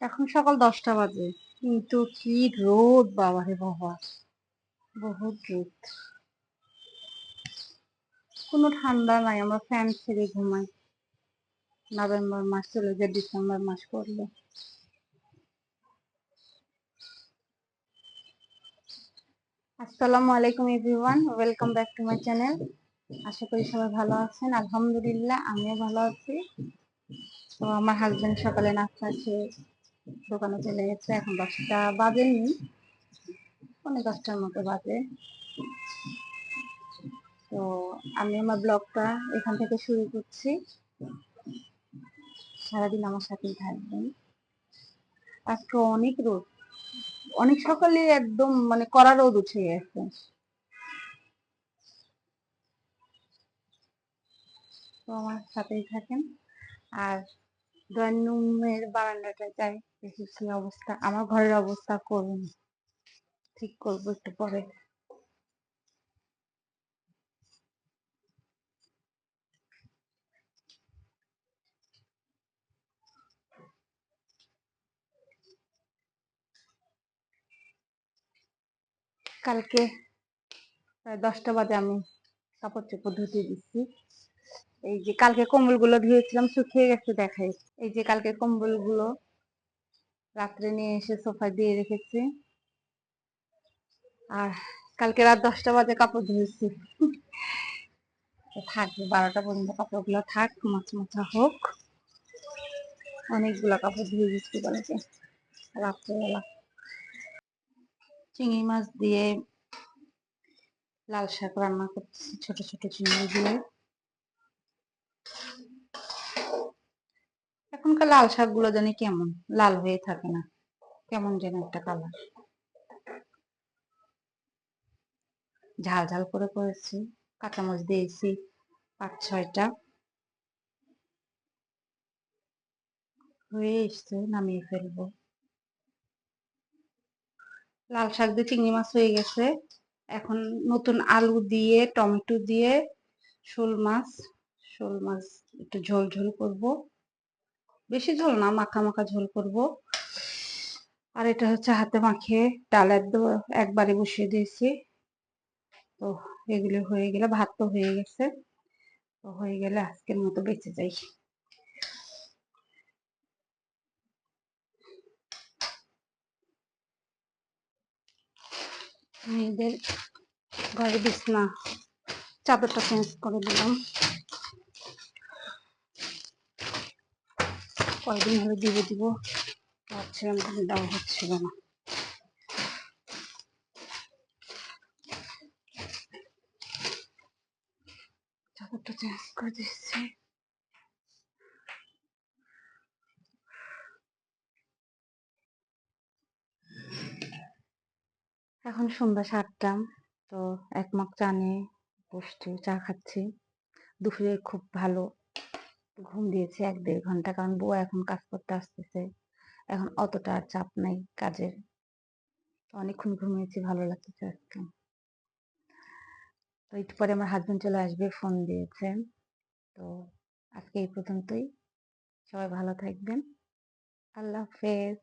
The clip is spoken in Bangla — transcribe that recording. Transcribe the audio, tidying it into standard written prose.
এখন সকাল 10টা বাজে, কিন্তু কি রোদ, বাবারে বাবা, বহুত রোদ। কোনো ঠান্ডা নাই, আমরা ফ্যান ছেড়ে ঘুমাই। নভেম্বর মাস চলে যায়, ডিসেম্বর মাস পড়লো। আসসালামু আলাইকুম everyone, welcome back to my channel. আশা করি সবাই ভালো আছেন। আলহামদুলিল্লাহ, আমিও ভালো আছি। তো আমার হাজবেন্ড সকালে নাস্তা খেয়ে দোকানে চলে গেছে। এখন 10টা বাজেনি, 10:45 মতো বাজে। তো আমি আমার ব্লগটা এখান থেকে শুরু করছি। সারাদিন আমার সাথেই থাকবেন। আজকে অনেক রোদ, অনেক সকালে একদম কড়া রোদ উঠে গেছে। তো আমার সাথেই থাকেন। আর ড্রয়িং রুমের বারান্দাটায় যাই, দেখি কি অবস্থা। আমার ঘরের অবস্থা করুন, ঠিক করবো একটু পরে। কালকে প্রায় 10টা বাজে আমি কাপড় চোপড় ধুতে দিচ্ছি। এই যে কালকে কম্বলগুলো ধুয়েছিলাম, শুকিয়ে গেছে দেখাই। এই যে কালকে কম্বলগুলো রাত্রে নিয়ে এসে সোফায় দিয়ে রেখেছি। আর কালকে রাত 10টা বাজে কাপড় ধুয়েছি। থাকবে 12টা পর্যন্ত, কাপড়গুলো থাক, মোছা হোক। অনেকগুলো কাপড় ধুয়ে দিচ্ছি কালকে রাত্রেবেলা। চিংড়ি মাছ দিয়ে লাল শাক রান্না করছি, ছোট ছোট চিংড়ি দিয়ে। এখনকার লাল শাক গুলো জানি কেমন লাল হয়ে থাকে না, কেমন যেন একটা কালার। ঝাল ঝাল করে করেছি, কাঁচামরিচ দিয়েছি 5-6টা। হয়ে এসছে, নামিয়ে ফেলবো। লাল শাক দিয়ে চিংড়ি মাছ হয়ে গেছে। এখন নতুন আলু দিয়ে, টমেটো দিয়ে শোল মাছ একটু ঝোল ঝোল করব। বেশি ঝোল না, মাখা মাখা ঝোল করব। আর এটা হচ্ছে হাতে মাখিয়ে ডাল একবারে বসিয়ে দিয়েছি। তো এগুলো হয়ে গেলে, ভাত তো হয়ে গেছে, তো হয়ে গেলে আজকের মতো বেঁচে যাই। মেয়েদের ঘরে বিছনা চাদরটা চেঞ্জ করে দিলাম। কয়েকদিন হলে দিব ভাবছিলাম, কিন্তু দেওয়া হচ্ছিল না। চাদরটা চেঞ্জ করে দিচ্ছি। এখন সন্ধ্যা 7টা। তো এক মগ চা নিয়ে বসছি, চা খাচ্ছি। দুপুরে খুব ভালো ঘুম দিয়েছে, 1-1.5 ঘন্টা, কারণ বউ এখন কাজ করতে আসতেছে। এখন অতটা আর চাপ নাই কাজের। অনেকক্ষণ ঘুমিয়েছি, ভালো লাগতেছে আজকে। তো একটু পরে আমার হাজবেন্ড চলে আসবে, ফোন দিয়েছে। তো আজকে এই পর্যন্তই। সবাই ভালো থাকবেন। আল্লাহ হাফেজ।